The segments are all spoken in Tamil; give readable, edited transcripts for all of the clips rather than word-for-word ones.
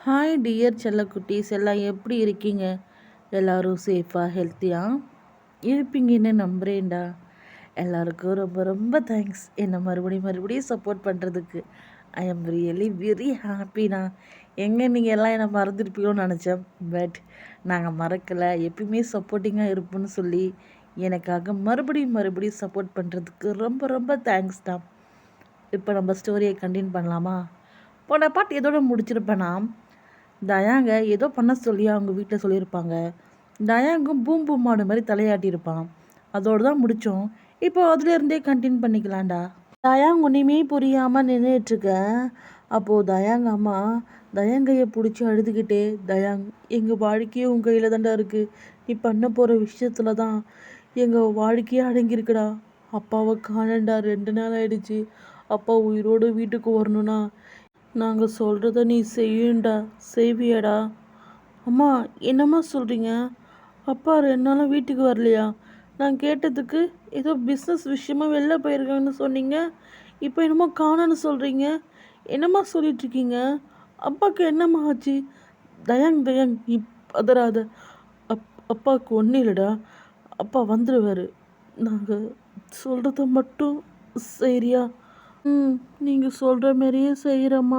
ஹாய் டியர் செல்லக்குட்டீஸ் எல்லாம் எப்படி இருக்கீங்க? எல்லோரும் சேஃபாக ஹெல்த்தியாக இருப்பீங்கன்னு நம்புகிறேன்டா. எல்லாருக்கும் ரொம்ப ரொம்ப தேங்க்ஸ் என்னை மறுபடியும் சப்போர்ட் பண்ணுறதுக்கு. ஐ எம் ரியலி வெரி ஹாப்பிண்ணா. நீங்கள் எல்லாம் என்னை மறந்துருப்பீங்களோன்னு நினச்சேன். பட் நாங்கள் மறக்கலை, எப்பயுமே சப்போர்ட்டிங்காக இருப்போம்னு சொல்லி எனக்காக மறுபடியும் சப்போர்ட் பண்ணுறதுக்கு ரொம்ப ரொம்ப தேங்க்ஸ் தான். இப்போ நம்ம ஸ்டோரியை கண்டினியூ பண்ணலாமா? போன பாட்டு எதோட முடிச்சிருப்பேன்னா, தயாங்க ஏதோ பண்ண சொல்லி அவங்க வீட்டில் சொல்லியிருப்பாங்க. தயாங்கும் பூம் பூம் மாடு மாதிரி தலையாட்டியிருப்பான். அதோடு தான் முடித்தோம். இப்போ அதுலேருந்தே கண்டினியூ பண்ணிக்கலாம்டா. தயாங் ஒன்றுமே புரியாமல் நின்றுட்டுருக்க. அப்போது தயாங்க அம்மா தயாங்கையை பிடிச்சி அழுதுகிட்டே, தயாங் எங்கள் வாழ்க்கையே உங்கள் கையில் தான்டா இருக்குது. நீ பண்ண போகிற விஷயத்துல தான் எங்கள் வாழ்க்கையே அடங்கியிருக்குடா. அப்பாவை காணண்டா, 2 நாள் ஆயிடுச்சு. அப்பா உயிரோடு வீட்டுக்கு வரணும்னா நாங்கள் சொல்கிறத நீ செய்வியாடா? அம்மா என்னம்மா சொல்கிறீங்க? அப்பா 2 நாளாக வீட்டுக்கு வரலையா? நான் கேட்டதுக்கு ஏதோ பிஸ்னஸ் விஷயமா வெளில போயிருக்காங்கன்னு சொன்னீங்க. இப்போ என்னமோ காணோன்னு சொல்கிறீங்க. என்னம்மா சொல்லிகிட்ருக்கீங்க? அப்பாவுக்கு என்னம்மா ஆச்சு? தயாங் நீ பதறாத. அப்பாவுக்கு ஒன்றும் இல்லைடா. அப்பா வந்துடுவார். நாங்கள் சொல்கிறத மட்டும் சரியா? நீங்கள் சொல்கிற மாரியே செய்கிறம்மா.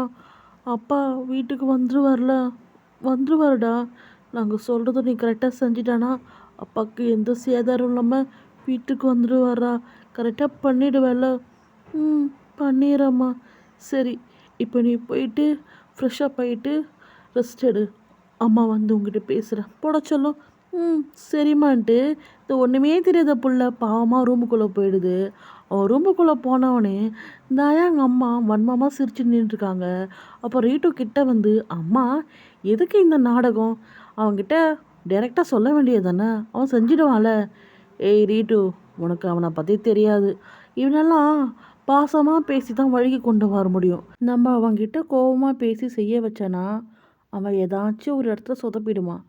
அப்பா வீட்டுக்கு வந்துருவாருடா. நாங்கள் சொல்கிறத நீ கரெக்டாக செஞ்சிட்டானா அப்பாவுக்கு எந்த சேதாரம் இல்லாமல் வீட்டுக்கு வந்துடுவாரா? கரெக்டாக பண்ணிவிடுவேல? பண்ணிடுறம்மா. சரி, இப்போ நீ போயிட்டு ஃப்ரெஷ்ஷப் ஆகிட்டு ரெஸ்ட் எடு. அம்மா வந்து உங்ககிட்ட பேசுகிறேன் போட சொல்லும். சரிம்மான்ட்டு இந்த ஒன்றுமே தெரியாத புள்ள பாவமாக ரூமுக்குள்ளே போயிடுது. அவன் ரூமுக்குள்ளே போனவனே தயாங்க அம்மா வன்மமாக சிரிச்சு நின்றுருக்காங்க. அப்போ ரீட்டு கிட்ட வந்து, அம்மா எதுக்கு இந்த நாடகம்? அவன்கிட்ட டைரெக்டாக சொல்ல வேண்டியது தானே, அவன் செஞ்சிடுவான்ல. ஏய் ரீட்டு, உனக்கு அவனை பற்றி தெரியாது. இவனெல்லாம் பாசமாக பேசி தான் வழிக்கு கொண்டு வர முடியும். நம்ம அவன்கிட்ட கோபமாக பேசி செய்ய வச்சனா அவன் ஏதாச்சும் ஒரு இடத்துல சொதப்பிடுவான்.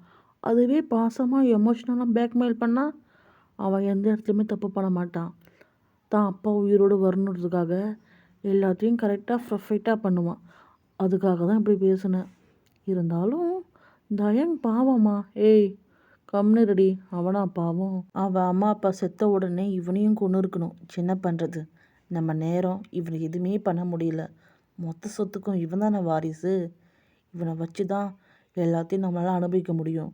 அதுவே பாசமாக எமோஷ்னலாக பேக்மெயில் பண்ணால் அவன் எந்த இடத்துலையுமே தப்பு பண்ண மாட்டான். தான் அப்பா உயிரோடு வரணுன்றதுக்காக எல்லாத்தையும் கரெக்டாக பர்ஃபெக்டாக பண்ணுவான். அதுக்காக தான் இப்படி பேசினேன். இருந்தாலும் தயங் பாவம்மா. ஏய் கம்னு ரெடி. அவனா பாவம்? அவன் அம்மா அப்பா செத்த உடனே இவனையும் கொண்டு இருக்கணும். சின்ன பண்ணுறது நம்ம நேரம். இவனை எதுவுமே பண்ண முடியல. மொத்த சொத்துக்கும் இவன் தானே வாரிசு. இவனை வச்சு தான் எல்லாத்தையும் நம்மளால் அனுபவிக்க முடியும்.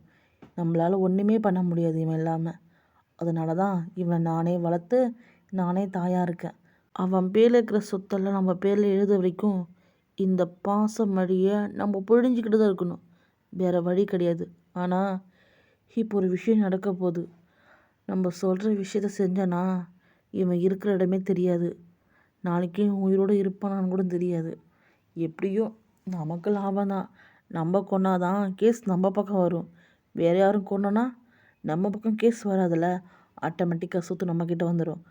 நம்மளால் ஒன்றுமே பண்ண முடியாது இவன் இல்லாமல். அதனால தான் இவனை நானே வளர்த்து நானே தாயாக இருக்கேன். அவன் பேரில் இருக்கிற சொத்தெல்லாம் நம்ம பேரில் எழுத வரைக்கும் இந்த பாசம் வழியை நம்ம பொழிஞ்சிக்கிட்டு தான் இருக்கணும். வேறு வழி கிடையாது. ஆனால் இப்போ ஒரு விஷயம் நடக்க போகுது. நம்ம சொல்கிற விஷயத்த செஞ்சோன்னா இவன் இருக்கிற இடமே தெரியாது. நாளைக்கு உயிரோடு இருப்பானான்னு கூட தெரியாது. எப்படியோ நமக்கு லாபம் தான். நம்ம கொன்னாதான் கேஸ் நம்ம பக்கம் வரும். வேறு யாரும் கொன்னோன்னா நம்ம பக்கம் கேஸ் வராதில்ல. ஆட்டோமேட்டிக்காக சொத்து நம்மக்கிட்ட வந்துடும்.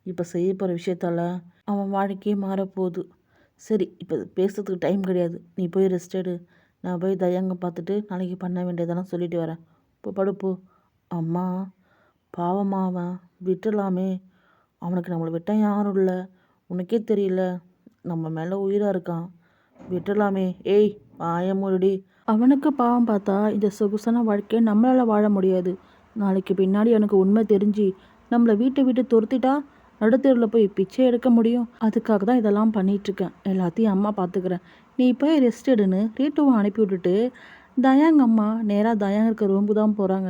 இப்போ செய்ய போகிற விஷயத்தால் அவன் வாழ்க்கையே மாறப்போகுது. சரி, இப்போ பேசுறதுக்கு டைம் கிடையாது. நீ போய் ரெஸ்ட் எடு. நான் போய் தயாங்க பார்த்துட்டு நாளைக்கு பண்ண வேண்டியதெல்லாம் சொல்லிட்டு வரேன். இப்போ படுப்போ. அம்மா பாவமா, அவன் விட்டுடலாமே. அவனுக்கு நம்மளை விட்டால் யாரும் இல்லை. உனக்கே தெரியல, நம்ம மேலே உயிராக இருக்கான். விட்டுடலாமே. ஏய் ஆயமுடி. அவனுக்கு பாவம் பார்த்தா இந்த சொகுசான வாழ்க்கையை நம்மளால் வாழ முடியாது. நாளைக்கு பின்னாடி எனக்கு உண்மை தெரிஞ்சு நம்மளை வீட்டை விட்டு துரத்திட்டா நடுத்தெருவில் போய் பிச்சை எடுக்க முடியும். அதுக்காக தான் இதெல்லாம் பண்ணிகிட்ருக்கேன். எல்லாத்தையும் அம்மா பார்த்துக்கிறேன். நீ போய் ரெஸ்ட் எடுன்னு ரீட்டுவை அனுப்பி விட்டுட்டு தயாங்க அம்மா நேராக தயாங்க இருக்க ரூம்பு தான் போகிறாங்க.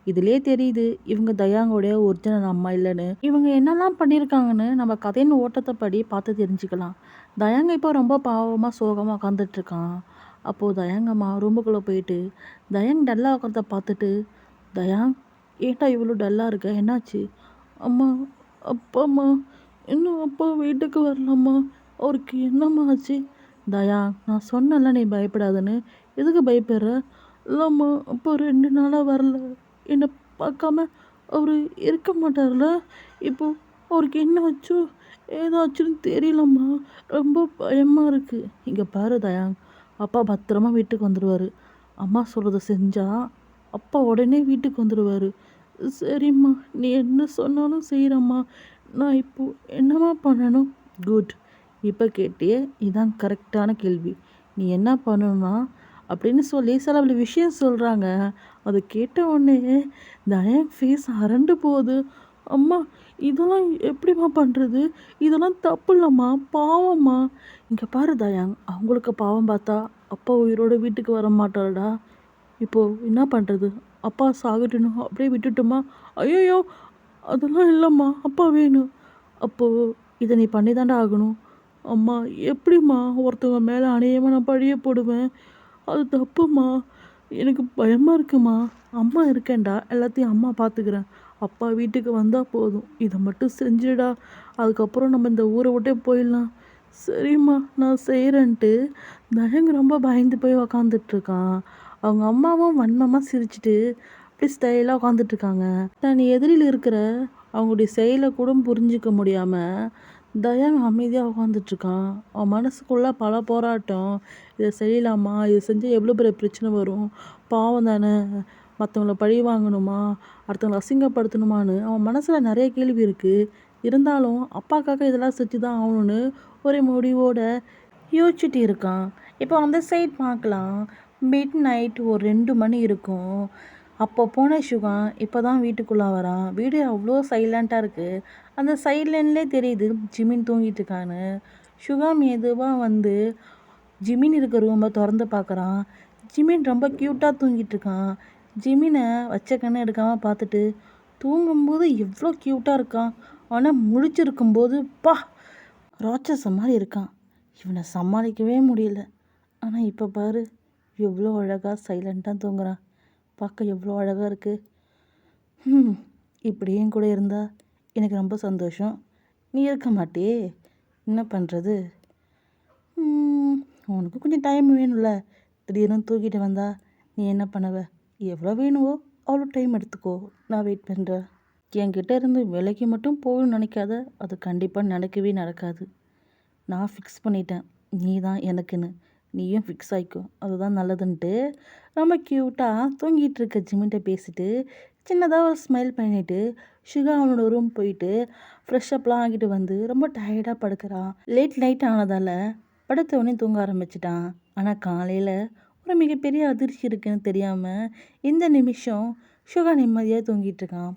இதிலே தெரியுது இவங்க தயாங்கோடைய ஒரிஜினல் அம்மா இல்லைன்னு. இவங்க என்னெல்லாம் பண்ணியிருக்காங்கன்னு நம்ம கதையின் ஓட்டத்தை படி பார்த்து தெரிஞ்சுக்கலாம். தயாங்க இப்போ ரொம்ப பாவமாக சோகமாக உட்காந்துட்ருக்கான். அப்போது தயாங்க அம்மா ரூமுக்குள்ளே போயிட்டு தயாங் டல்லாக உட்காரத பார்த்துட்டு, தயாங் ஏட்டா இவ்வளோ டல்லாக இருக்க, என்னாச்சு? அம்மா அப்பாம்மா இன்னும் அப்பா வீட்டுக்கு வரலாம்மா. அவருக்கு என்னம்மா ஆச்சு? தயா நான் சொன்னல நீ பயப்படாதுன்னு. எதுக்கு பயப்படுற? இல்லைம்மா அப்போ 2 நாளாக வரல. என்னை பார்க்காம அவர் இருக்க மாட்டார்ல. இப்போது அவருக்கு என்ன ஆச்சோ ஏதாச்சுன்னு தெரியலம்மா. ரொம்ப பயமாக இருக்குது. இங்கே பாரு தயாங், அப்பா பத்திரமா வீட்டுக்கு வந்துடுவார். அம்மா சொல்கிறத செஞ்சால் அப்பா உடனே வீட்டுக்கு வந்துடுவார். சரிம்மா, நீ என்ன சொன்னாலும் செய்கிறம்மா. நான் இப்போது என்னம்மா பண்ணணும்? குட், இப்போ கேட்டியே, இதுதான் கரெக்டான கேள்வி. நீ என்ன பண்ணணும்னா அப்படின்னு சொல்லி சில விஷயம் சொல்கிறாங்க. அதை கேட்ட உடனே தயான் ஃபேஸ் அரண்டு போகுது. அம்மா இதெல்லாம் எப்படிம்மா பண்ணுறது? இதெல்லாம் தப்பு இல்லைம்மா, பாவம்மா. இங்கே பாரு தயாங், அவங்களுக்கு பாவம் பார்த்தா அப்பா உயிரோட வீட்டுக்கு வர மாட்டாருடா. இப்போது என்ன பண்ணுறது? அப்பா சாகட்டணும் அப்படியே விட்டுட்டுமா? ஐயோ அதெல்லாம் இல்லைம்மா, அப்பா வேணும். அப்போது இதை நீ பண்ணி தாண்டா ஆகணும். அம்மா எப்படிம்மா ஒருத்தவங்க மேலே அநியாயமாக நான் பழிய போடுவேன்? அது தப்புமா, எனக்கு பயமாக இருக்குமா. அம்மா இருக்கேன்டா, எல்லாத்தையும் அம்மா பார்த்துக்கிறேன். அப்பா வீட்டுக்கு வந்தால் போதும், இதை மட்டும் செஞ்சுடா. அதுக்கப்புறம் நம்ம இந்த ஊரை விட்டே போயிடலாம். சரிம்மா நான் செய்கிறேன்ட்டு தயங்க ரொம்ப பயந்து போய் உக்காந்துட்ருக்கான். அவங்க அம்மாவும் வன்மமாக சிரிச்சிட்டு அப்படி ஸ்டைலாக உட்காந்துட்ருக்காங்க. தன் எதிரில் இருக்கிற அவங்களுடைய செயலை கூட புரிஞ்சிக்க முடியாமல் தயான் அமைதியாக உட்காந்துட்ருக்கான். அவன் மனசுக்குள்ளே பல போராட்டம். இதை செய்யலாமா, இதை செஞ்சால் எவ்வளோ பெரிய பிரச்சனை வரும், பாவம் தானே, மற்றவங்கள பழி வாங்கணுமா, அடுத்தவங்களை அசிங்கப்படுத்தணுமான்னு அவன் மனசில் நிறைய கேள்வி இருக்குது. இருந்தாலும் அப்பாக்காக இதெல்லாம் செஞ்சு தான் ஆகணும்னு ஒரு முடிவோட யோசிச்சுட்டு இருக்கான். இப்போ அந்த சைட் பார்க்கலாம். மிட் நைட் ஒரு 2 மணி இருக்கும். அப்போ போன சுகா இப்போ தான் வீட்டுக்குள்ளே வரான். வீடு அவ்வளோ சைலண்ட்டாக இருக்குது. அந்த சைலண்ட்லேயே தெரியுது ஜிமின் தூங்கிட்டு இருக்கான்னு. சுகா மெதுவாக வந்து ஜிமின் இருக்க ரூமை திறந்து பார்க்குறான். ஜிமின் ரொம்ப க்யூட்டாக தூங்கிட்டு இருக்கான். ஜிமினை வச்ச கண்ணை எடுக்காமல் பார்த்துட்டு, தூங்கும்போது எவ்வளோ க்யூட்டாக இருக்கான், ஆனால் முழிச்சிருக்கும்போது பா ராட்சசம் மாதிரி இருக்கான். இவனை சமாளிக்கவே முடியல. ஆனால் இப்போ பாரு எவ்வளோ அழகாக சைலண்ட்டாக தூங்குறான். பார்க்க எவ்வளோ அழகாக இருக்குது. இப்படியும் கூட இருந்தால் எனக்கு ரொம்ப சந்தோஷம். நீ இருக்க மாட்டியே, என்ன பண்ணுறது? உனக்கு கொஞ்சம் டைம் வேணும்ல. திடீர்னு தூக்கிட்டு வந்தா நீ என்ன பண்ணுவ? எவ்வளோ வேணுமோ அவ்வளோ டைம் எடுத்துக்கோ, நான் வெயிட் பண்ணுறேன். என்கிட்ட இருந்து விலைக்கு மட்டும் போகணும்னு நினைக்காத, அது கண்டிப்பாக நடக்கவே நடக்காது. நான் ஃபிக்ஸ் பண்ணிட்டேன், நீ தான் எனக்குன்னு. நீயும் ஃபிக்ஸ் ஆகிக்கோ, அதுதான் நல்லதுன்ட்டு ரொம்ப க்யூட்டாக தூங்கிட்டு இருக்க ஜிமின்ட்ட பேசிட்டு சின்னதாக ஒரு ஸ்மைல் பண்ணிவிட்டு சுகா அவனோட ரூம் போயிட்டு ஃப்ரெஷ்அப்லாம் ஆகிட்டு வந்து ரொம்ப டயர்டாக படுக்கிறான். லேட் நைட் ஆனதால் படுத்தவொடனே தூங்க ஆரம்பிச்சிட்டான். ஆனால் காலையில் ஒரு மிகப்பெரிய அதிர்ச்சி இருக்குன்னு தெரியாமல் இந்த நிமிஷம் சுகா நிம்மதியாக தூங்கிட்டு இருக்கான்.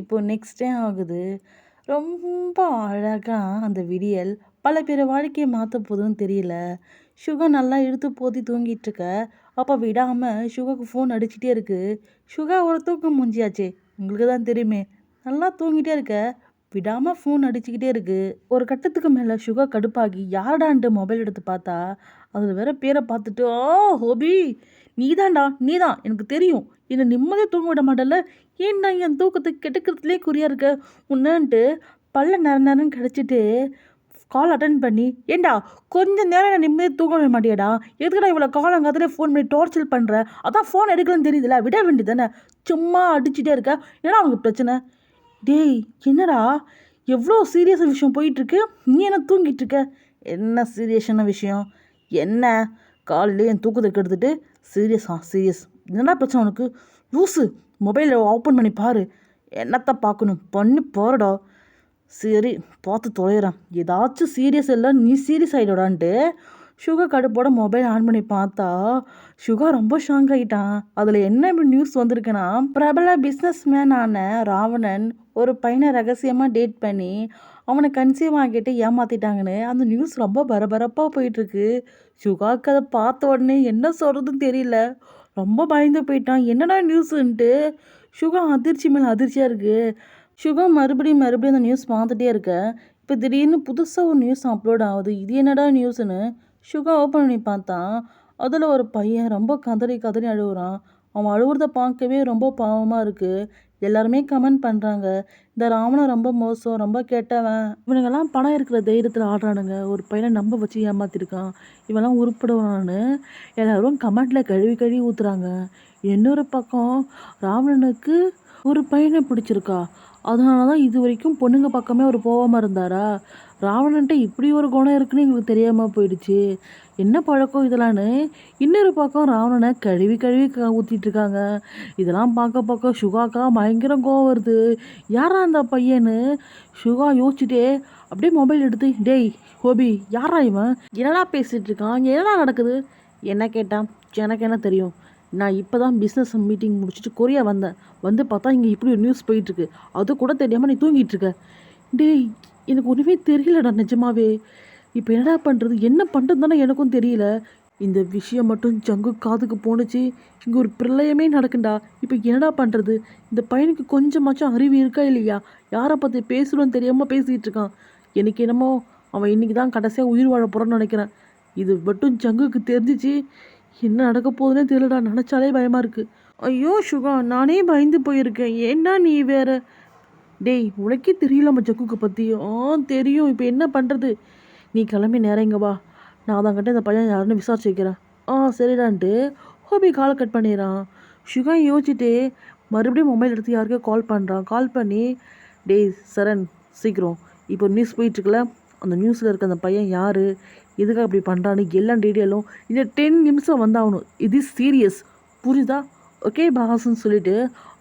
இப்போது நெக்ஸ்ட் டே ஆகுது. ரொம்ப அழகாக அந்த விடியல் பல பேர் வாழ்க்கையை மாற்ற போதுன்னு தெரியல. சுகா நல்லா இழுத்து போத்தி தூங்கிட்டு இருக்க. அப்போ விடாமல் சுகாவுக்கு ஃபோன் அடிச்சுட்டே இருக்கு. சுகா ஒரு தூக்கம் மூஞ்சியாச்சே, உங்களுக்கு தான் தெரியுமே, நல்லா தூங்கிட்டே இருக்க, விடாமல் ஃபோன் அடிச்சுக்கிட்டே இருக்கு. ஒரு கட்டத்துக்கு மேலே சுகா கடுப்பாகி யாரடான்ட்டு மொபைல் எடுத்து பார்த்தா அதில் வேற பேரை பார்த்துட்டு, ஹோபி நீதான்டா, நீதான், எனக்கு தெரியும், என்னை நிம்மதியாக தூங்க விட மாட்டேல்ல, ஏன்டா என் தூக்கத்தை கெட்டுக்கிறதுலே குறியா இருக்க உன்னன்ட்டு பல்ல நேரம் கிடச்சிட்டு கால் அட்டன் பண்ணி, ஏண்டா கொஞ்சம் நேரம் நான் நிம்மதியாக தூங்க விட மாட்டியாடா, எதுக்குடா இவ்வளோ காலங்காலத்திலே ஃபோன் பண்ணி டார்ச்சர் பண்ணுற, அதான் ஃபோன் எடுக்கலன்னு தெரியுதுல, விட வேண்டியது தானே, சும்மா அடிச்சுட்டே இருக்க, என்னடா அவனுக்கு பிரச்சனை? டேய் என்னடா எவ்வளோ சீரியஸான விஷயம் போயிட்டுருக்கு, நீ என்ன தூங்கிட்டு இருக்க? என்ன சீரியஸான விஷயம்? என்ன காலையிலே என் தூக்கத்தை கெடுத்துட்டு சீரியஸ் என்னடா பிரச்சனை உனக்கு? லூஸு, மொபைலை ஓப்பன் பண்ணி பாரு, என்னத்தை பார்க்கணும் பண்ணி பாருடா. சரி பார்த்து தொலைகிறேன், ஏதாச்சும் சீரியஸ் இல்லை, நீ சீரியஸ் ஆகிடடான்ட்டு சுகா கடுப்போட மொபைல் ஆன் பண்ணி பார்த்தா சுகா ரொம்ப ஷாக் ஆகிட்டான். அதில் என்ன நியூஸ் வந்திருக்குன்னா, பிரபல பிஸ்னஸ் மேனான ராவணன் ஒரு பையனை ரகசியமாக டேட் பண்ணி அவனை கன்சீவ் ஆகிட்டு ஏமாற்றிட்டாங்கன்னு அந்த நியூஸ் ரொம்ப பரபரப்பாக போயிட்டுருக்கு. சுகாவுக்கு அதை பார்த்த உடனே என்ன சொல்கிறதுன்னு தெரியல, ரொம்ப பயந்து போயிட்டான். என்னடா நியூஸுன்ட்டு சுகா அதிர்ச்சி மேலே அதிர்ச்சியாக இருக்குது. சுகா மறுபடியும் அந்த நியூஸ் பார்த்துட்டே இருக்க. இப்போ திடீர்னு புதுசாக ஒரு நியூஸ் அப்லோட் ஆகுது. இது என்னடா நியூஸ்னு சுகா ஓப்பன் பண்ணி பார்த்தான். அதில் ஒரு பையன் ரொம்ப கதறி அழுகுறான். அவன் அழுகுறத பார்க்கவே ரொம்ப பாவமாக இருக்குது. எல்லாருமே கமெண்ட் பண்ணுறாங்க, இந்த ராவணன் ரொம்ப மோசம், ரொம்ப கெட்டவன், இவனுங்கெல்லாம் பணம் இருக்கிற தைரியத்தில் ஆடுறானுங்க, ஒரு பையனை நம்ப வச்சு ஏமாத்திருக்கான், இவெல்லாம் உருப்படுவான்னு எல்லாரும் கமெண்ட்டில் கழுவி ஊற்றுறாங்க. இன்னொரு பக்கம் ராவணனுக்கு ஒரு பையனை பிடிச்சிருக்கா, அதனால தான் இது வரைக்கும் பொண்ணுங்க பக்கமே ஒரு போகாமல் இருந்தாரா. ராவணன்ட்ட இப்படி ஒரு குணம் இருக்குன்னு எங்களுக்கு தெரியாமல் போயிடுச்சு, என்ன பழக்கம் இதெல்லான்னு இன்னொரு பக்கம் ராவணனை கழுவி ஊற்றிட்டு இருக்காங்க. இதெல்லாம் பார்க்க சுகாக்கா பயங்கர கோவம் வருது. யாரா அந்த பையன்னு சுகா யோசிச்சுட்டே அப்படியே மொபைல் எடுத்து, டேய் ஹோபி யாரா இவன், என்னடா பேசிகிட்டு இருக்கான், என்னடா நடக்குது, என்ன கேட்டான்? எனக்கு என்ன தெரியும்? நான் இப்போ தான் பிஸ்னஸ் மீட்டிங் முடிச்சுட்டு கொரியா வந்தேன். வந்து பார்த்தா இங்கே இப்படி ஒரு நியூஸ் போயிட்டுருக்கு. அது கூட தெரியாமல் நீ தூங்கிட்டு இருக்க. டேய், எனக்கு ஒன்றுமே தெரியலடா நிஜமாவே. இப்போ என்னடா பண்ணுறது, என்ன பண்ணுறது தானே எனக்கும் தெரியல. இந்த விஷயம் மட்டும் ஜங்கு காதுக்கு போணுச்சு, இங்கே ஒரு பிரளயமே நடக்குண்டா. இப்போ என்னடா பண்ணுறது? இந்த பையனுக்கு கொஞ்சமாச்சும் அறிவு இருக்கா இல்லையா? யாரை பற்றி பேசுகிறோன்னு தெரியாமல் பேசிகிட்டு இருக்கான். எனக்கு என்னமோ அவன் இன்றைக்கி தான் கடைசியாக உயிர் வாழ போகிறான்னு நினைக்கிறேன். இது மட்டும் ஜங்குக்கு தெரிஞ்சிச்சு, என்ன நடக்க போகுதுன்னே தெரியலடா. நினச்சாலே பயமாக இருக்குது. ஐயோ சுகா, நானே பயந்து போயிருக்கேன். ஏன்னா நீ வேற. டேய், உனக்கே தெரியலாமா ஜக்குக்கு பற்றி? தெரியும். இப்போ என்ன பண்ணுறது? நீ கிளம்பி நேரம் இங்கே வா. நான் அதங்கிட்ட இந்த பையன் யாருன்னு விசாரிச்சு வைக்கிறேன். சரிடான்ட்டு ஹோபி கால் கட் பண்ணிடுறான். சுகா யோசிச்சுட்டு மறுபடியும் மொபைல் எடுத்து யாருக்கோ கால் பண்ணுறான். கால் பண்ணி, டேய் சரண், சீக்கிரம் இப்போ நியூஸ் போயிட்டுருக்குல, அந்த நியூஸில் இருக்க அந்த பையன் யார், எதுக்காக அப்படி பண்ணுறான்னு எல்லா டீட்டெயிலும் இந்த 10 நிமிஷம் வந்தாகணும். இது சீரியஸ், புரியுதா? ஓகே பாஸ்ன்னு சொல்லிட்டு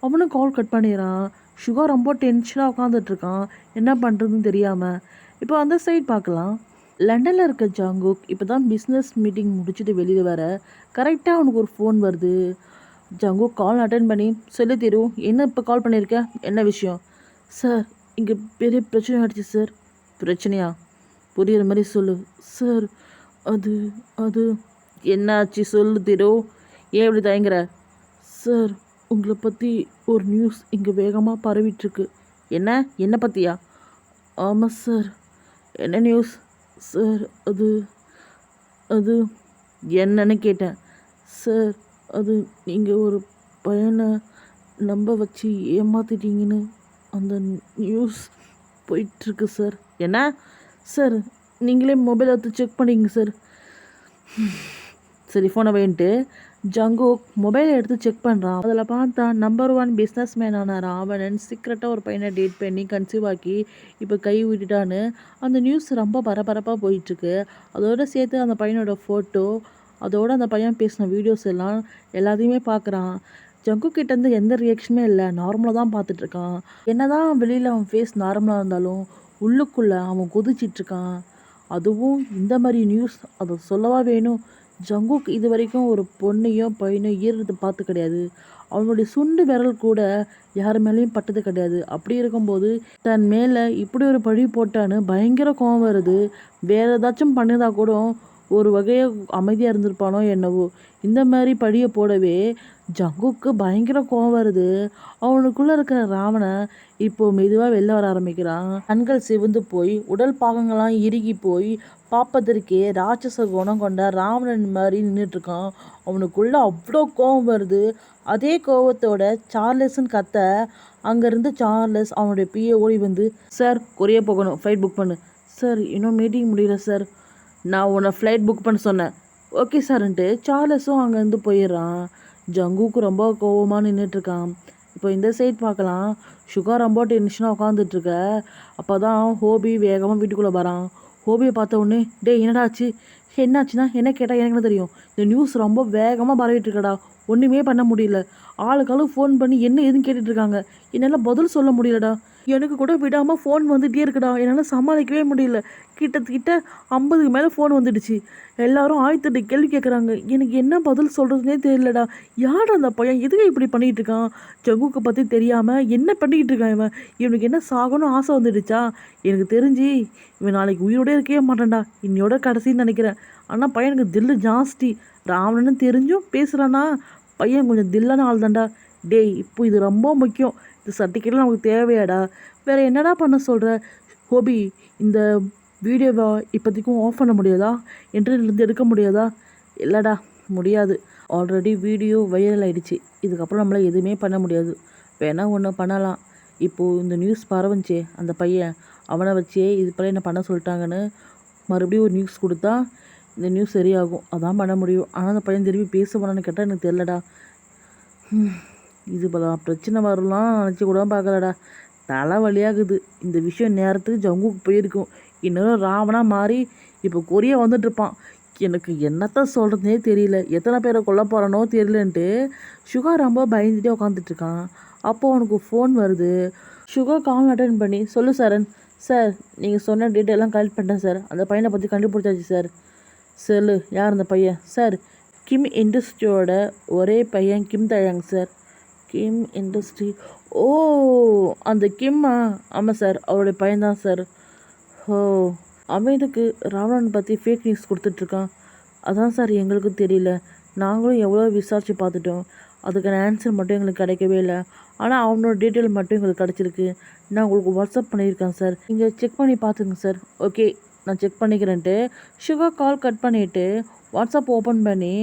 அவனும் கால் கட் பண்ணிடுறான். சுகா ரொம்ப டென்ஷனாக உட்காந்துட்ருக்கான், என்ன பண்ணுறதுன்னு தெரியாமல். இப்போ அந்த சைட் பார்க்கலாம். லண்டனில் இருக்க ஜாங்குக் இப்போ தான் பிஸ்னஸ் மீட்டிங் முடிச்சுட்டு வெளியில் வர கரெக்டாக அவனுக்கு ஒரு ஃபோன் வருது. ஜாங்குக் கால் அட்டன் பண்ணி, சொல்லி தரும், என்ன இப்போ கால் பண்ணியிருக்க, என்ன விஷயம்? சார், இங்கே பெரிய பிரச்சனை ஆகிடுச்சு சார். பிரச்சனையா? புரியுற மாதிரி சொல்லு. சார், அது அது என்னாச்சு சொல்லு திரு, ஏன் இப்படி தயங்குற? சார், உங்களை பற்றி ஒரு நியூஸ் இங்கே வேகமாக பரவிட்டுருக்கு. என்ன என்ன பற்றியா? ஆமாம் சார். என்ன நியூஸ்? சார், அது அது என்னன்னு கேட்டேன். சார், அது நீங்கள் ஒரு பையனை நம்ப வச்சு ஏமாத்திட்டீங்கன்னு அந்த நியூஸ் போயிட்டுருக்கு சார். என்ன சார்? நீங்களே மொபைல் எடுத்து செக் பண்ணிங்க சார். சரி, ஃபோனை வைன்ட்டு ஜங்குக் மொபைலை எடுத்து செக் பண்ணுறான். அதில் பார்த்தா நம்பர் 1 பிஸ்னஸ் மேனான ராவணன் சீக்கிரட்டாக ஒரு பையனை டேட் பண்ணி கன்சீவ் ஆக்கி இப்போ கை விட்டுட்டான்னு அந்த நியூஸ் ரொம்ப பரபரப்பாக போயிட்டுருக்கு. அதோடு சேர்த்து அந்த பையனோட ஃபோட்டோ, அதோடு அந்த பையன் பேசின வீடியோஸ் எல்லாம் எல்லாத்தையுமே பார்க்குறான். ஜங்குக் கிட்டேருந்து எந்த ரியாக்ஷனுமே இல்லை, நார்மலாக தான் பார்த்துட்ருக்கான். என்ன தான் வெளியில் அவன் ஃபேஸ் நார்மலாக இருந்தாலும் உள்ளுக்குள்ளே அவன் கொதிச்சிட்ருக்கான். அதுவும் இந்த மாதிரி நியூஸ், அதை சொல்லவா வேணும்? ஜங்குக் இது வரைக்கும் ஒரு பொண்ணையோ பையனோ ஈர்றது பார்த்து கிடையாது. அவனுடைய சுண்டு விரல் கூட யார் மேலேயும் பட்டது கிடையாது. அப்படி இருக்கும்போது தன் மேலே இப்படி ஒரு பழி போட்டான்னு பயங்கர கோவம் வருது. வேறு ஏதாச்சும் பண்ணியிருந்தா கூட ஒரு வகையை அமைதியாக இருந்திருப்பானோ என்னவோ. இந்த மாதிரி பழியை போடவே ஜங்குக்கு பயங்கர கோவம் வருது. அவனுக்குள்ளே இருக்கிற ராவணை இப்போ மெதுவாக வெளில வர ஆரம்பிக்கிறான். கண்கள் சிவந்து போய் உடல் பாகங்கள்லாம் இறுகி போய் பார்ப்பதற்கே ராட்சச குணம் கொண்ட ராவணன் மாதிரி நின்றுட்டுருக்கான். அவனுக்குள்ளே அவ்வளோ கோவம் வருது. அதே கோவத்தோட சார்லஸ்ன்னு கத்த, அங்கேருந்து சார்லஸ் அவனுடைய பிஏ ஓடி வந்து, சார் கொரியா போகணும், ஃப்ளைட் புக் பண்ணு. சார், இன்னும் மீட்டிங் முடியல சார். நான் உன்னை ஃப்ளைட் புக் பண்ண சொன்னேன். ஓகே சார்ன்ட்டு சார்லஸும் அங்கேருந்து போயிடுறான். ஜங்குக்கு ரொம்ப கோவமாக நின்றுட்டுருக்கான். இப்போ இந்த சைட் பார்க்கலாம். சுகா ரொம்ப டென்ஷனாக உட்காந்துட்ருக்க. அப்போ தான் ஹோபி வேகமாக வீட்டுக்குள்ளே வரான். ஹோபியை பார்த்த உடனே, டே என்னடா ஆச்சு? என்னாச்சுன்னா என்ன கேட்டால் எனக்கு என்ன தெரியும்? இந்த நியூஸ் ரொம்ப வேகமாக பரவிட்டுருக்கடா, ஒன்றுமே பண்ண முடியல. ஆளுக்காலும் ஃபோன் பண்ணி என்ன ஏதுன்னு கேட்டுட்ருக்காங்க. என்னால் பதில் சொல்ல முடியலடா. எனக்கு கூட விடாமல் ஃபோன் வந்துகிட்டே இருக்குடா, என்னால் சமாளிக்கவே முடியல. கிட்டத்தட்ட 50க்கு மேலே ஃபோன் வந்துடுச்சு. எல்லாரும் 1008 கேள்வி கேட்குறாங்க. எனக்கு என்ன பதில் சொல்கிறதுனே தெரியலடா. யார் அந்த பையன்? எதுக்கு இப்படி பண்ணிகிட்டு இருக்கான்? ஜங்குக்கு பற்றி தெரியாமல் என்ன பண்ணிக்கிட்டு இருக்கான் இவன்? இவனுக்கு என்ன சாகணும்னு ஆசை வந்துடுச்சா? எனக்கு தெரிஞ்சு இவன் நாளைக்கு உயிரோடே இருக்கவே மாட்டான்டா. இன்னையோட கடைசின்னு நினைக்கிறேன். ஆனால் பையனுக்கு தில்லு ஜாஸ்தி. ராவணன்னு தெரிஞ்சும் பேசுகிறானா? பையன் கொஞ்சம் தில்லான ஆள் தான்டா. டேய், இப்போ இது ரொம்ப முக்கியம். இந்த சர்டிஃபிகேட்லாம் நமக்கு தேவையாடா? வேறு என்னடா பண்ண சொல்கிற? ஹோபி, இந்த வீடியோவை இப்போதைக்கும் ஆஃப் பண்ண முடியாதா? இன்டர்நெட்லேருந்து எடுக்க முடியாதா? இல்லைடா, முடியாது. ஆல்ரெடி வீடியோ வைரல் ஆகிடுச்சு. இதுக்கப்புறம் நம்மளால் எதுவுமே பண்ண முடியாது. வேணால் ஒன்று பண்ணலாம். இப்போது இந்த நியூஸ் பரவஞ்சே அந்த பையன், அவனை வச்சே இது போல் என்ன பண்ண சொல்லிட்டாங்கன்னு மறுபடியும் ஒரு நியூஸ் கொடுத்தா இந்த நியூஸ் சரியாகும். அதான் பண்ண முடியும். ஆனால் அந்த பையன் திரும்பி பேசுவானான்னு கேட்டால் எனக்கு தெரிலடா. இது பிரச்சனை வரலாம் நினச்சி கூட பார்க்கலடா. தலை வழியாகுது. இந்த விஷயம் நேரத்துக்கு ஜங்குக்கு போயிருக்கும். இன்னொரு ராவணா மாறி இப்போ கொரியா வந்துட்டுருப்பான். எனக்கு என்னத்தான் சொல்கிறதுனே தெரியல. எத்தனை பேரை கொல்ல போகிறானோ தெரியலன்ட்டு சுகா ரொம்ப பயந்துகிட்டே உட்காந்துட்ருக்கான். அப்போது அவனுக்கு ஃபோன் வருது. சுகா கால் அட்டன் பண்ணி, சொல்லு சரண். சார், நீங்கள் சொன்ன டீட்டெயிலாம் கலெக்ட் பண்ணிட்டேன் சார். அந்த பையனை பற்றி கண்டுபிடிச்சாச்சு சார். சொல்லு, யார் அந்த பையன்? சார், கிம் இண்டஸ்ட்ரியோட ஒரே பையன் கிம் தயாங் சார். கிம் இண்டஸ்ட்ரி. ஓ, அந்த கிம்மா? ஆமாம் சார், அவருடைய பையன்தான் சார். ஓ, அவன் இதுக்கு ராவணன் பற்றி ஃபேக் நியூஸ் கொடுத்துட்ருக்கான். அதான் சார் எங்களுக்கும் தெரியல. நாங்களும் எவ்வளோ விசாரித்து பார்த்துட்டோம். அதுக்கான ஆன்சர் மட்டும் எங்களுக்கு கிடைக்கவே இல்லை. ஆனால் அவனோட டீட்டெயில் மட்டும் எங்களுக்கு கிடச்சிருக்கு. நான் உங்களுக்கு வாட்ஸ்அப் பண்ணியிருக்கேன் சார், நீங்கள் செக் பண்ணி பார்த்துங்க சார். ஓகே, நான் செக் பண்ணிக்கிறேன்ட்டு சுகா கால் கட் பண்ணிவிட்டு வாட்ஸ்அப் ஓப்பன் பண்ணி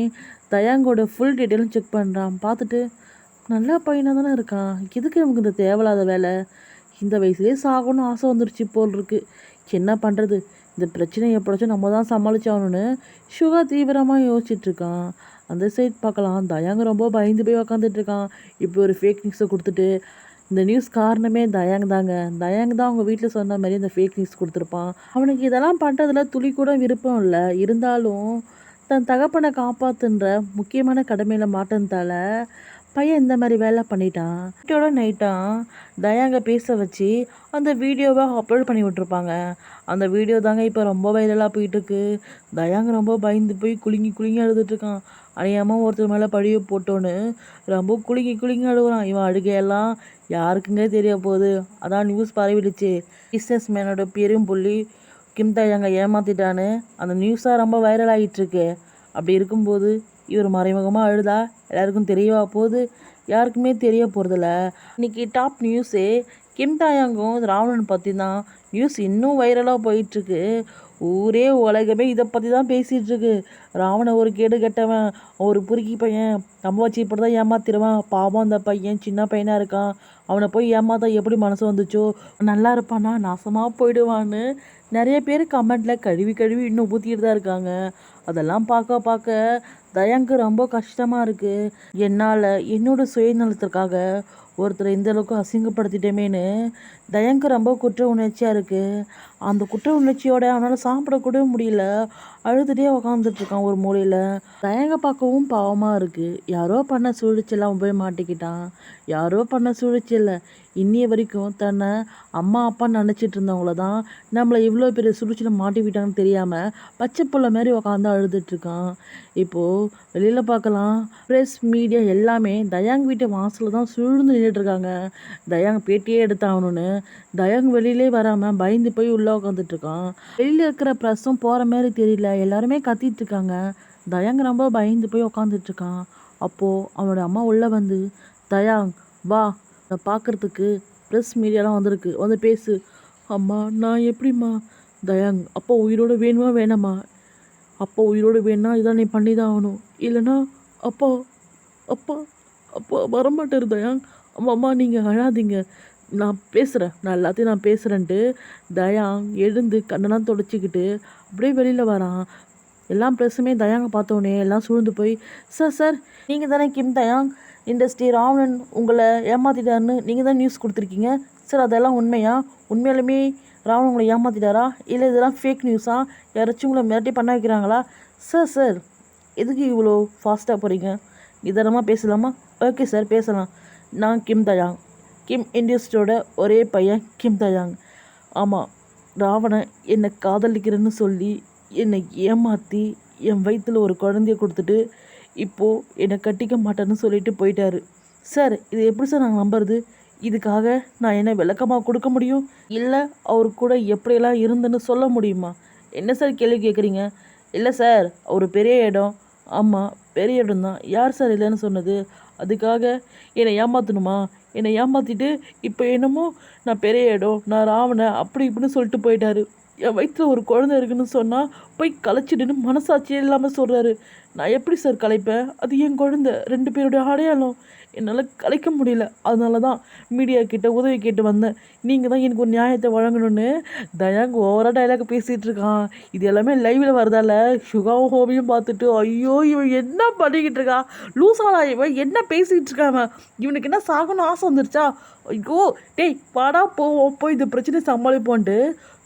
தயாங்கோட ஃபுல் டீட்டெயிலும் செக் பண்ணுறான். பார்த்துட்டு நல்லா பையனாக தானே இருக்கான், எதுக்கு நமக்கு இந்த தேவையில்லாத வேலை? இந்த வயசுலேயே சாகணும்னு ஆசை வந்துருச்சு போல் இருக்குது. என்ன பண்ணுறது, இந்த பிரச்சனையை எப்படியாச்சும் நம்ம தான் சமாளிச்சாகணும்னு சுகா தீவிரமாக யோசிச்சுட்ருக்கான். அந்த சைட் பார்க்கலாம், தயாங்க ரொம்ப பயந்து போய் உக்காந்துட்ருக்கான். இப்போ ஒரு ஃபேக் நியூஸை கொடுத்துட்டு, இந்த நியூஸ் காரணமே தயாங் தாங்க. தயாங் தான் அவங்க வீட்டில் சொன்ன மாதிரி இந்த ஃபேக் நியூஸ் கொடுத்துருப்பான். அவனுக்கு இதெல்லாம் பண்ணுறதுல துளி கூட விருப்பம் இல்லை. இருந்தாலும் தன் தகப்பனை காப்பாற்றுன்ற முக்கியமான கடமையில் மாட்டினதால பையன் இந்த மாதிரி வேலை பண்ணிட்டான். நைட்டோட நைட்டாக தயாங்க பேச வச்சு அந்த வீடியோவை அப்லோட் பண்ணி விட்ருப்பாங்க. அந்த வீடியோ தாங்க இப்போ ரொம்ப வைரலாக போயிட்டுருக்கு. தயாங்க ரொம்ப பயந்து போய் குலுங்கி குலுங்கி அழுதுட்ருக்கான். அநியாயமாக ஒருத்தர் மேலே பழியை போட்டோன்னு ரொம்ப குலுங்கி குலுங்கி அழுகுறான். இவன் அழுகையெல்லாம் யாருக்குங்க தெரிய போகுது? அதான் நியூஸ் பரவிடுச்சு, பிஸ்னஸ் மேனோட பெரும் புள்ளி கிம் தயாங்க ஏமாத்திட்டான்னு அந்த நியூஸாக ரொம்ப வைரல் ஆகிட்டுருக்கு. அப்படி இருக்கும்போது இவர் மறைமுகமாக அழுதா எல்லாருக்கும் தெரியவா போகுது? யாருக்குமே தெரிய போகிறதில்ல. இன்றைக்கி டாப் நியூஸே கிம் தாயாங்கும் ராவணன் பற்றி தான். நியூஸ் இன்னும் வைரலாக போயிட்டுருக்கு. ஊரே உலகமே இதை பற்றி தான் பேசிகிட்ருக்கு. ராவணன் ஒரு கேடு கெட்டவன், ஒரு புருக்கி பையன், நம்ம வச்சு இப்படி தான் ஏமாத்திடுவான். பாவம் அந்த பையன் சின்ன பையனாக இருக்கான், அவனை போய் ஏமாத்தா எப்படி மனசு வந்துச்சோ, நல்லா இருப்பானா நாசமாக போயிடுவான்னு நிறைய பேர் கமெண்ட்டில் கழுவி கழுவி இன்னும் ஊற்றிட்டு தான் இருக்காங்க. அதெல்லாம் பார்க்க பார்க்க தயாங்கு ரொம்ப கஷ்டமாக இருக்குது. என்னால் என்னோட சுயநலத்திற்காக ஒருத்தரை இந்த அளவுக்கு அசிங்கப்படுத்திட்டேமேன்னு தயாங்கு ரொம்ப குற்ற உணர்ச்சியாக இருக்குது. அந்த குற்ற உணர்ச்சியோட அவனால் சாப்பிடக்கூட முடியல. அழுதுகிட்டே உக்காந்துட்ருக்கான் ஒரு மூலையில். தயங்க பார்க்கவும் பாவமாக இருக்குது. யாரோ பண்ண சூழ்ச்சியில் அவன் போய் மாட்டிக்கிட்டான். யாரோ பண்ண சூழ்ச்சியில் இன்னிய வரைக்கும் தன்னை அம்மா அப்பா நினச்சிட்டு இருந்தவங்கள தான் நம்மளை இவ்வளோ பெரிய சூழ்ச்சியில் மாட்டிக்கிட்டாங்கன்னு தெரியாமல் பச்சை புள்ள மாதிரி உக்காந்து அழுதுட்ருக்கான். இப்போது வெளியில் பார்க்கலாம், ப்ரெஸ் மீடியா எல்லாமே தயாங் வீட்டு வாசலில் தான் சூழ்ந்து நின்றுட்டுருக்காங்க. தயாங் பேட்டியே எடுத்தாகணும்னு தயாங் வெளியிலே வராமல் பயந்து போய் உள்ளே உட்காந்துட்ருக்கான். வெளியில் இருக்கிற ப்ரெஸ்ஸும் போகிற மாதிரி தெரியல, எல்லாருமே கத்திட்டு இருக்காங்க. தயாங் ரொம்ப பயந்து போய் உட்காந்துட்ருக்கான். அப்போது அவனோட அம்மா உள்ளே வந்து, தயாங் வா, பார்க்குறதுக்கு ப்ரெஸ் மீடியாலாம் வந்திருக்கு, வந்து பேசு. அம்மா நான் எப்படிம்மா? தயாங் அப்போ உயிரோடு வேணுமா வேணாமா? அப்போ உயிரோடு வேணும்னா இதான் நீ பண்ணி தான் ஆகணும், இல்லைன்னா அப்பா அப்பா அப்பா வரமாட்டார் தயாங். அம்மா நீங்கள் அழாதீங்க, நான் பேசுகிறேன், நான் எல்லாத்தையும் நான் பேசுகிறேன்ட்டு தயாங் எழுந்து கண்ணெல்லாம் தொடச்சிக்கிட்டு அப்படியே வெளியில் வரான். எல்லாம் ப்ரெஸ்ஸுமே தயாங்க பார்த்தோன்னே எல்லாம் சூழ்ந்து போய், சார் சார் நீங்கள் தானே கிம் தயாங், இண்டஸ்ட்ரி ராவணன் உங்களை ஏமாற்றிட்டாருன்னு நீங்கள் தான் நியூஸ் கொடுத்துருக்கீங்க சார், அதெல்லாம் உண்மையா? உண்மையாலுமே ராவணன் உங்களை ஏமாற்றிட்டாரா, இல்லை இதெல்லாம் ஃபேக் நியூஸா? யாராச்சும் உங்களை மிரட்டி பண்ண வைக்கிறாங்களா? சார் சார் எதுக்கு இவ்வளோ ஃபாஸ்ட்டாக போகிறீங்க? நிதானமாக பேசலாமா? ஓகே சார் பேசலாம். நான் கிம் தயாங், கிம் இண்டஸ்ட்ரியோட ஒரே பையன் கிம் தயாங். ஆமாம், ராவணன் என்னை காதலிக்கிறேன்னு சொல்லி என்னை ஏமாற்றி என் வயிற்றில் ஒரு குழந்தைய கொடுத்துட்டு இப்போது என்னை கட்டிக்க மாட்டேன்னு சொல்லிட்டு போயிட்டாரு. சார் இது எப்படி சார் நாங்கள் நம்புறது? இதுக்காக நான் என்ன விளக்கமாக கொடுக்க முடியும்? இல்லை அவர் கூட எப்படியெல்லாம் இருந்துன்னு சொல்ல முடியுமா? என்ன சார் கேள்வி கேட்குறீங்க? இல்லை சார் அவர் பெரிய இடம். ஆமாம் பெரிய இடம் தான், யார் சார் இல்லைன்னு சொன்னது? அதுக்காக என்னை ஏமாற்றணுமா? என்னை ஏமாற்றிட்டு இப்போ என்னமோ நான் பெரிய இடம், நான் ராவணன் அப்படி இப்படின்னு சொல்லிட்டு போயிட்டாரு. என் வயிற்றில் ஒரு குழந்தை இருக்குன்னு சொன்னால் போய் கலைச்சிடுன்னு மனசாட்சியே இல்லாமல் சொல்கிறாரு. நான் எப்படி சார் கலைப்பேன்? அது என் குழந்தை, 2 பேருடைய அடையாளம். என்னால் கலைக்க முடியல. அதனால தான் மீடியா கிட்ட உதவி கேட்டு வந்தேன். நீங்கள் தான் எனக்கு ஒரு நியாயத்தை வழங்கணும்னு தயாங் ஓவராக டைலாக் பேசிகிட்டு இருக்கான். இது எல்லாமே லைவில் வரதால சுகாவும் ஹோமியும் பார்த்துட்டு, ஐயோ இவன் என்ன பண்ணிக்கிட்டு இருக்கான், லூசானா இவன், என்ன பேசிகிட்டு இருக்கான், இவனுக்கு என்ன சாகணும்னு ஆசை வந்துருச்சா? ஐயோ டேய் பாடா போய் இந்த பிரச்சனை சமாளிப்போன்ட்டு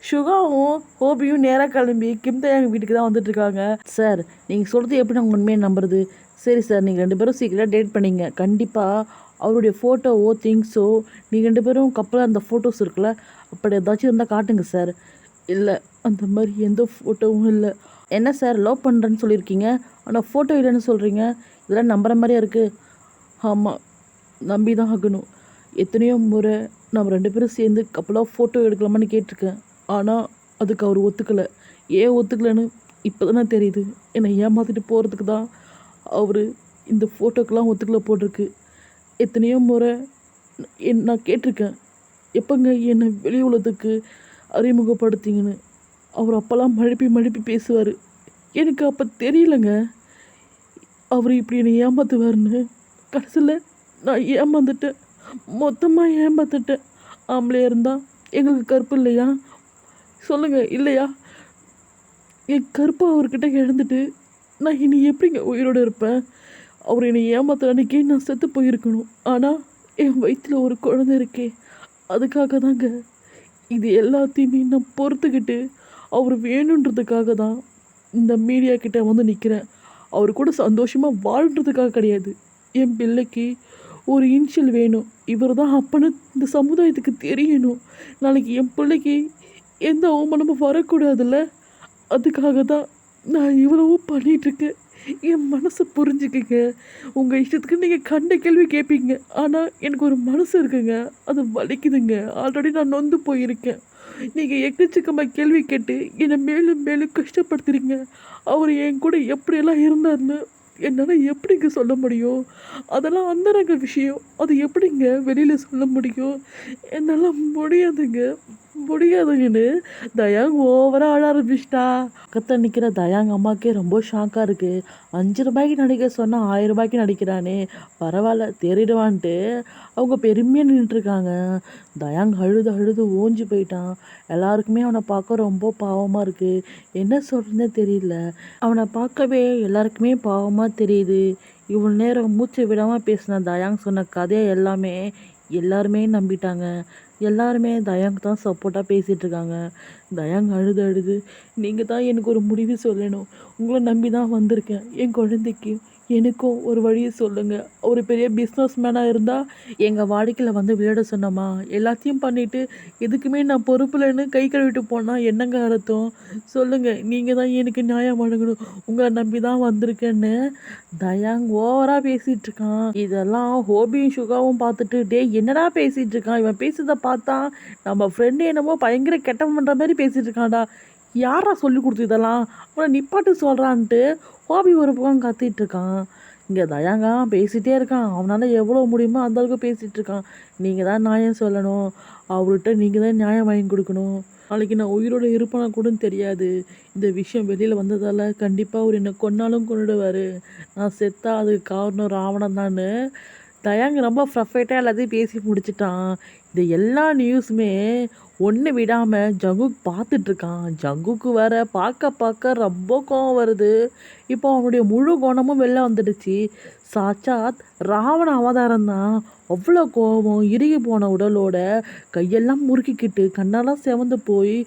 சுகாவும் ஹோபியும் நேராக கிளம்பி கிம் தயாங் வீட்டுக்கு தான் வந்துட்டுருக்காங்க. சார் நீங்கள் சொல்கிறது எப்படி நாங்கள் உண்மையை நம்புறது? சரி சார், நீங்கள் 2 பேரும் சீக்கிரம் டேட் பண்ணிங்க. கண்டிப்பாக அவருடைய ஃபோட்டோவோ திங்ஸோ நீங்கள் 2 பேரும் கப்பலாக அந்த ஃபோட்டோஸ் இருக்குல்ல, அப்படி ஏதாச்சும் இருந்தால் காட்டுங்க சார். இல்லை அந்த மாதிரி எந்த ஃபோட்டோவும் இல்லை. என்ன சார் லவ் பண்ணுறேன்னு சொல்லியிருக்கீங்க, ஆனால் ஃபோட்டோ இல்லைன்னு சொல்கிறீங்க. இதெல்லாம் நம்புற மாதிரியா இருக்குது? ஆமாம், நம்பி தான் ஆகணும். எத்தனையோ முறை நம்ம 2 பேரும் சேர்ந்து கப்பலாக ஃபோட்டோ எடுக்கலாமான்னு கேட்டிருக்கேன். ஆனால் அதுக்கு அவர் ஒத்துக்கலை. ஏன் ஒத்துக்கலைன்னு இப்போ தானே தெரியுது. என்னை ஏமாற்றிட்டு போகிறதுக்கு தான் அவர் இந்த ஃபோட்டோக்கெல்லாம் ஒத்துக்கலை போட்டிருக்கு. எத்தனையோ முறை நான் கேட்டிருக்கேன், எப்போங்க என்னை வெளி உலகத்துக்கு அறிமுகப்படுத்திங்கன்னு. அவர் அப்போல்லாம் மழுப்பி மழுப்பி பேசுவார். எனக்கு அப்போ தெரியலங்க அவர் இப்படி என்னை ஏமாற்றுவார்னு. கடைசியில் நான் ஏமாந்துட்டேன், மொத்தமாக ஏமாந்துட்டேன். ஆம்பளையாக இருந்தால் எங்களுக்கு கருப்பு இல்லையா? சொல்லுங்கள், இல்லையா? என் கருப்பை அவர்கிட்ட இழந்துட்டு நான் இனி எப்படிங்க உயிரோடு இருப்பேன்? அவர் என்னை ஏமாத்துற அன்னைக்கு நான் செத்து போயிருக்கணும். ஆனால் என் வயிற்றில் ஒரு குழந்தை இருக்கே, அதுக்காக தாங்க இது எல்லாத்தையுமே நான் பொறுத்துக்கிட்டு அவர் வேணுன்றதுக்காக தான் இந்த மீடியா கிட்ட வந்து நிற்கிறேன். அவர் கூட சந்தோஷமாக வாழ்கிறதுக்காக கிடையாது. என் பிள்ளைக்கு ஒரு இன்ஷியல் வேணும், இவர் தான் அப்பன்னு இந்த சமுதாயத்துக்கு தெரியணும். நாளைக்கு என் பிள்ளைக்கு எந்த அவமானமும் வரக்கூடாதுல்ல, அதுக்காக தான் நான் இவ்வளவோ பண்ணிகிட்ருக்கேன். என் மனசை புரிஞ்சுக்குங்க. உங்கள் இஷ்டத்துக்கு நீங்கள் கண்ட கேள்வி கேட்பீங்க, ஆனால் எனக்கு ஒரு மனசு இருக்குங்க, அது வலிக்குதுங்க. ஆல்ரெடி நான் நொந்து போயிருக்கேன். நீங்கள் எக்கச்சக்கமாக கேள்வி கேட்டு என்னை மேலும் மேலும் கஷ்டப்படுத்துறீங்க. அவர் என் கூட எப்படியெல்லாம் இருந்தார்னு என்னால் எப்படிங்க சொல்ல முடியும்? அதெல்லாம் அந்தரங்க விஷயம். அது எப்படிங்க வெளியில் சொல்ல முடியும்? என்னால் முடியாதுங்க, முடியாதுங்கன்னு தயாங் ஓவராக அழ ஆரம்பிச்சிட்டா. பக்கத்தில் நிற்கிற தயாங் அம்மாவுக்கே ரொம்ப ஷாக்காக இருக்குது. 5 ரூபாய்க்கு நடிக்க சொன்னால் 1000 ரூபாய்க்கு நடிக்கிறானே, பரவாயில்ல தேறிடுவான்ட்டு அவங்க பெருமையாக நின்றுட்டுருக்காங்க. தயாங் அழுது அழுது ஓஞ்சி போயிட்டான். எல்லாருக்குமே அவனை பார்க்க ரொம்ப பாவமாக இருக்குது. என்ன சொல்கிறதுனே தெரியல. அவனை பார்க்கவே எல்லாருக்குமே பாவமாக தெரியுது. இவ்வளோ நேரம் மூச்சு விடாமல் பேசின தயாங் சொன்ன கதையை எல்லாமே எல்லாருமே நம்பிட்டாங்க. எல்லாருமே தயாங் தான் சப்போர்ட்டாக பேசிகிட்டு இருக்காங்க. தயாங் அழுது அழுது, நீங்கள் தான் எனக்கு ஒரு முடிவு சொல்லணும். உங்களை நம்பி தான் வந்திருக்கேன். என் குழந்தைக்கு எனக்கும் ஒரு வழியை சொல்லுங்கள். ஒரு பெரிய பிஸ்னஸ் மேனாக இருந்தால் எங்கள் வாடிக்கையில் வந்து விளையாட சொன்னோமா, எல்லாத்தையும் பண்ணிவிட்டு எதுக்குமே நான் பொறுப்பில்லைன்னு கை கழுவிட்டு போனால் என்னங்க அர்த்தம்? சொல்லுங்கள், நீங்கள் தான் எனக்கு நியாயம் வழங்கணும். உங்களை நம்பி தான் வந்திருக்கேன்னு தயாங் ஓவராக பேசிகிட்டு இருக்கான். இதெல்லாம் ஹோபியும் சுகாவும் பார்த்துட்டு, டே என்னடா பேசிகிட்டு இருக்கான் இவன், பேசுறதை பார்த்தா நம்ம ஃப்ரெண்டு என்னமோ பயங்கர கெட்டவன் பண்ணுற மாதிரி பேசிகிட்டு இருக்கான்டா, யாரா சொல்லி கொடுத்து இதெல்லாம், அவனை நிப்பாட்டு சொல்கிறான்ட்டு ஹோபி ஒரு பக்கம் கத்திட்டு இருக்கான். இங்கே தயாங்கா பேசிகிட்டே இருக்கான். அவனால் எவ்வளோ முடியுமோ அந்த அளவுக்கு பேசிகிட்டு இருக்கான். நீங்கள் தான் நியாயம் சொல்லணும், அவர்கிட்ட நீங்கள் தான் நியாயம் வாங்கி கொடுக்கணும். நாளைக்கு நான் உயிரோடு இருப்பானா கூட தெரியாது. இந்த விஷயம் வெளியில் வந்ததால் கண்டிப்பாக அவர் என்னை கொன்னாலும் கொண்டுடுவார். நான் செத்தா அதுக்கு காரணம் ராவணன் தான்னு தயாங் ரொம்ப ப்ரஃபெக்டாக எல்லாத்தையும் பேசி முடிச்சிட்டான். இந்த எல்லா நியூஸுமே ஒன்று விடாமல் ஜங்குக் பார்த்துட்ருக்கான். ஜங்குக்கு வேற பார்க்க பார்க்க ரொம்ப கோவம் வருது. இப்போ அவனுடைய முழு குணமும் வெளில வந்துடுச்சு. சாட்சாத் ராவண அவதாரம் தான். அவ்வளோ கோபம், இறுகி போன உடலோட கையெல்லாம் முறுக்கிக்கிட்டு கண்ணெல்லாம் செவந்து போய்